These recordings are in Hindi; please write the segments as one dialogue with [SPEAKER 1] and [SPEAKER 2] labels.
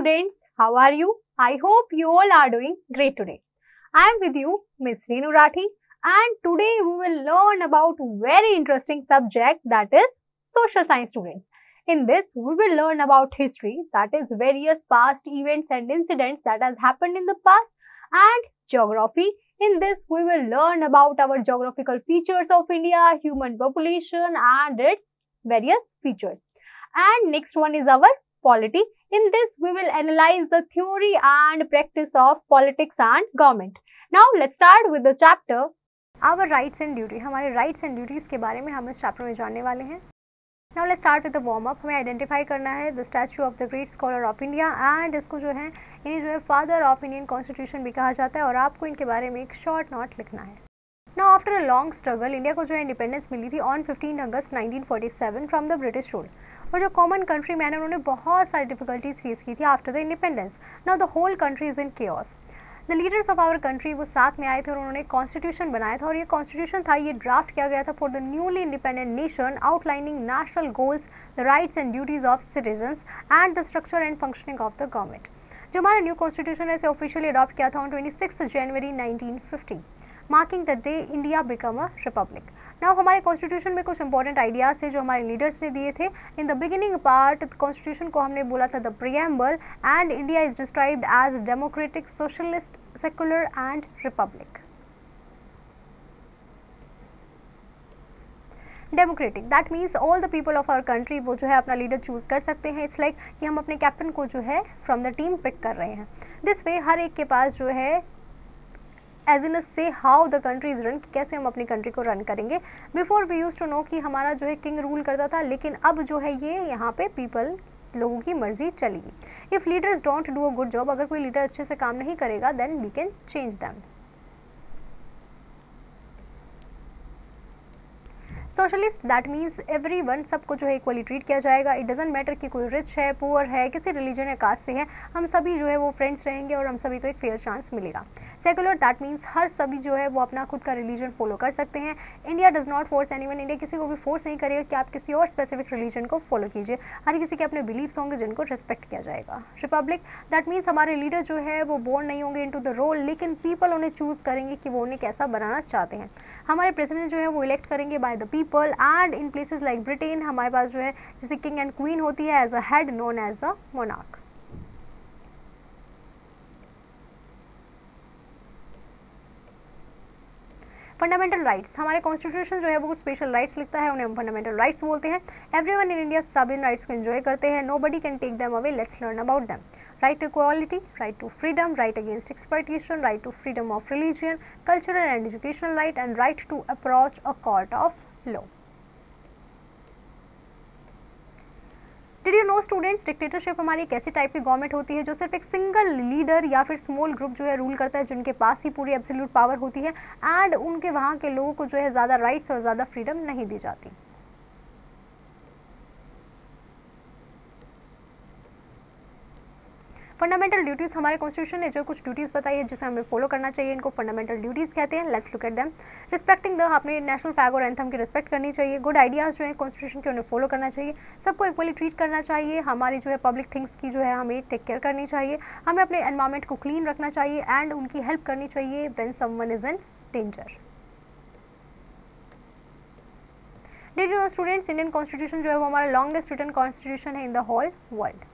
[SPEAKER 1] students, how are you? I hope you all are doing great today. I am with you, Miss Reenu Rathi, and today we will learn about very interesting subject, that is social science students. In this, we will learn about history, that is various past events and incidents that has happened in the past, and geography. In this, we will learn about our geographical features of India, human population and its various features. And next one is our polity. In this, we will analyze the theory and practice of politics and government. Now, let's start with the chapter Our Rights and Duty. हमारे rights and duties के बारे में हम इस चैप्टर में जानने वाले हैं. Now let's start with the warm up. हमें आइडेंटिफाई करना है the statue of the great scholar of India and इसको जो है इन्हें जो है फादर ऑफ इंडियन कॉन्स्टिट्यूशन भी कहा जाता है और आपको इनके बारे में एक शॉर्ट नोट लिखना है. Now after a long struggle India को जो है इंडिपेंडेंस मिली थी on 15 August 1947 from the British rule. और जो कॉमन कंट्री मैन है उन्होंने बहुत सारी डिफिकल्टीज फेस की थी after the independence. Now the whole country is in chaos. The leaders of our country वो साथ में आए थे और उन्होंने कॉन्स्टिट्यूशन बनाया था और ये कॉन्स्टिट्यूशन था, ये ड्राफ्ट किया गया था for the newly independent nation outlining national goals, the rights and duties of citizens and the structure and functioning of the government. जो हमारा न्यू कॉन्स्टिट्यूशन है इसे ऑफिशियली अडॉप्ट किया था on 26 January 1950, marking the day India become a republic. Now हमारे कॉन्स्टिट्यूशन में कुछ इंपॉर्टेंट आइडियाज थे जो हमारे लीडर्स ने दिए थे. In the beginning part constitution को हमने बोला था the preamble and India is described as democratic, socialist, secular and republic. Democratic that means all the people of our country वो जो है अपना लीडर चूज कर सकते हैं. इट्स लाइक कि हम अपने कैप्टन को जो है फ्रॉम द टीम पिक कर रहे हैं. दिस वे हर एक के पास जो है as in say how the country is run, कैसे हम अपनी कंट्री को रन करेंगे. Before we use to know कि हमारा जो है किंग रूल करता था, लेकिन अब जो है ये यहाँ पे पीपल लोगों की मर्जी चलेगी. If leaders don't do a good job, अगर कोई लीडर अच्छे से काम नहीं करेगा then we can change them. Socialist that means everyone, सबको जो है इक्वली ट्रीट किया जाएगा. इट डजंट मैटर कि कोई रिच है, पुअर है, किसी रिलीजन या कास्ट से है, हम सभी जो है वो फ्रेंड्स रहेंगे और हम सभी को एक फेयर चांस मिलेगा. सेकुलर दैट मीन्स हर सभी जो है वो अपना खुद का रिलीजन फॉलो कर सकते हैं. India does not force anyone, India किसी को भी फोर्स नहीं करेगा कि आप किसी और स्पेसिफिक रिलीजन को फॉलो कीजिए. हर किसी के अपने बिलीव्स होंगे जिनको रिस्पेक्ट किया जाएगा. रिपब्लिक दैट मीन्स हमारे लीडर जो है वो बोर्न नहीं होंगे इनटू द रोल, लेकिन पीपल उन्हें चूज करेंगे कि वो उन्हें कैसा बनाना चाहते हैं. हमारे प्रेसिडेंट जो है वो इलेक्ट करेंगे by the people and in places like Britain हमारे पास जो है जैसे किंग एंड क्वीन होती है as a head known as a monarch. Fundamental rights, हमारे कॉन्स्टिट्यूशन जो है वो कुछ स्पेशल राइट्स लिखता है, उन्हें हम फंडामेंटल राइट्स बोलते हैं. एवरीवन इन इंडिया सब इन राइट्स को एंजॉय करते हैं. Nobody can take them away. Let's learn about them. Right to equality, right to freedom, right against exploitation, right to freedom of religion, cultural and educational right and right to approach a court of law. Did you know students, dictatorship हमारी एक ऐसी टाइप की गवर्नमेंट होती है जो सिर्फ एक सिंगल लीडर या फिर स्मॉल ग्रुप जो है रूल करता है, जिनके पास ही पूरी एब्सोल्यूट पावर होती है एंड उनके वहाँ के लोगों को जो है ज़्यादा राइट्स और ज़्यादा फ्रीडम नहीं दी जाती. फंडामेंटल ड्यूटीज, हमारे कॉन्स्टिट्यूशन ने जो कुछ ड्यूटीज बताई है जिसे हमें फॉलो करना चाहिए, इनको फंडामेंटल ड्यूटीज कहते हैं. Let's look at them. Respecting the, अपने नेशनल फ्लैग और एंथम की रिस्पेक्ट करनी चाहिए. गुड आइडियाज जो है कॉन्स्टिट्यूशन के उन्हें फॉलो करना चाहिए. सबको इक्वली ट्रीट करना चाहिए. हमारी जो है पब्लिक थिंग्स की जो है हमें टेक केयर करनी चाहिए. हमें अपने एनवायरमेंट को क्लीन रखना चाहिए एंड उनकी हेल्प करनी चाहिए when someone is in danger. Did you know students, Indian constitution जो है वो हमारा लॉन्गेस्ट रिटन कॉन्स्टिट्यूशन है in the whole world.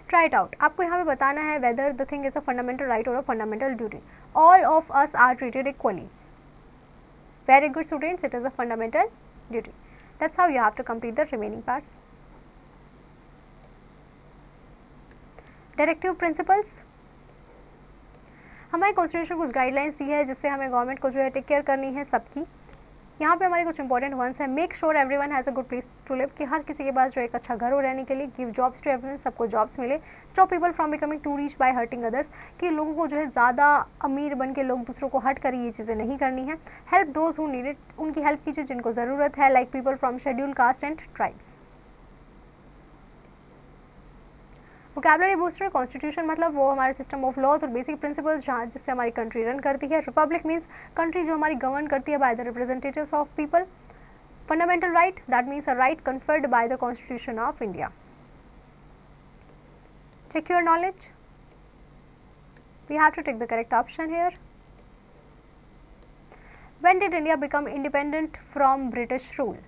[SPEAKER 1] Try it out. आपको यहाँ पे बताना है whether the thing is a fundamental right और a fundamental duty. All of us are treated equally. Very good students, it is a fundamental duty. That's how you have to complete the remaining parts. Directive principles, हमारे कॉन्स्टिट्यूशन कुछ गाइडलाइंस दी है जिससे हमें गवर्नमेंट को जो है टेक केयर करनी है सबकी. यहाँ पे हमारे कुछ इंपॉर्टेंट वंस है. Make sure everyone has a good place to live, कि हर किसी के पास जो एक अच्छा घर हो रहने के लिए. गिव जॉब्स टू एवरीवन, सबको जॉब्स मिले. Stop people from becoming too rich by hurting others, कि लोगों को जो है ज़्यादा अमीर बन के लोग दूसरों को हर्ट करें, ये चीज़ें नहीं करनी है. Help those who need it, उनकी हेल्प कीजिए जिनको ज़रूरत है, like people from schedule caste and tribes. Vocabulary booster, constitution मतलब वो हमारे सिस्टम ऑफ लॉज और बेसिक प्रिंसिपल्स जहाँ जिससे हमारी कंट्री रन करती है. रिपब्लिक मीन्स कंट्री जो हमारी गवर्न करती है by the representatives of people. Fundamental right, that means a right conferred by the Constitution of India. Check your knowledge. We have to take the correct option here. When did India become independent from British rule?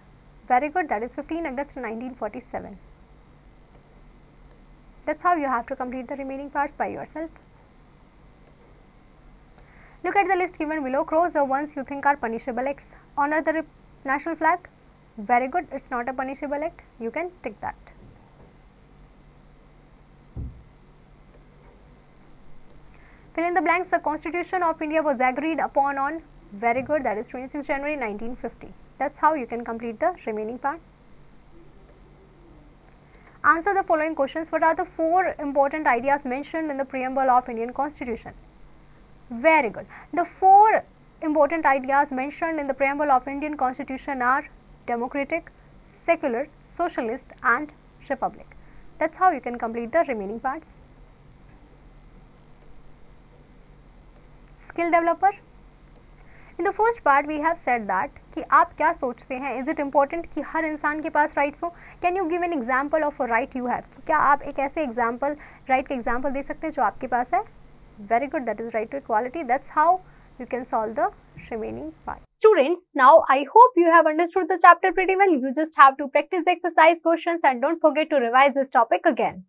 [SPEAKER 1] Very good, that is 15 August 1947. That's how you have to complete the remaining parts by yourself. Look at the list given below. Cross the ones you think are punishable acts. Honor the national flag. Very good, it's not a punishable act. You can tick that. Fill in the blanks. The Constitution of India was agreed upon on. Very good, that is 26 January 1950. That's how you can complete the remaining part. Answer the following questions. What are the 4 important ideas mentioned in the preamble of Indian Constitution? Very good. The 4 important ideas mentioned in the preamble of Indian Constitution are democratic, secular, socialist and republic. That's how you can complete the remaining parts. Skill developer. In the first part we have said that कि आप क्या सोचते हैं, is it important कि हर इंसान के पास rights हो? Can you give an example of a right you have? तो क्या आप एक ऐसे example right के example दे सकते हैं जो आपके पास है? Very good, that is right to equality. That's how you can solve the remaining part. Students, now I hope you have understood the chapter pretty well. You just have to practice the exercise questions and don't forget to revise this topic again.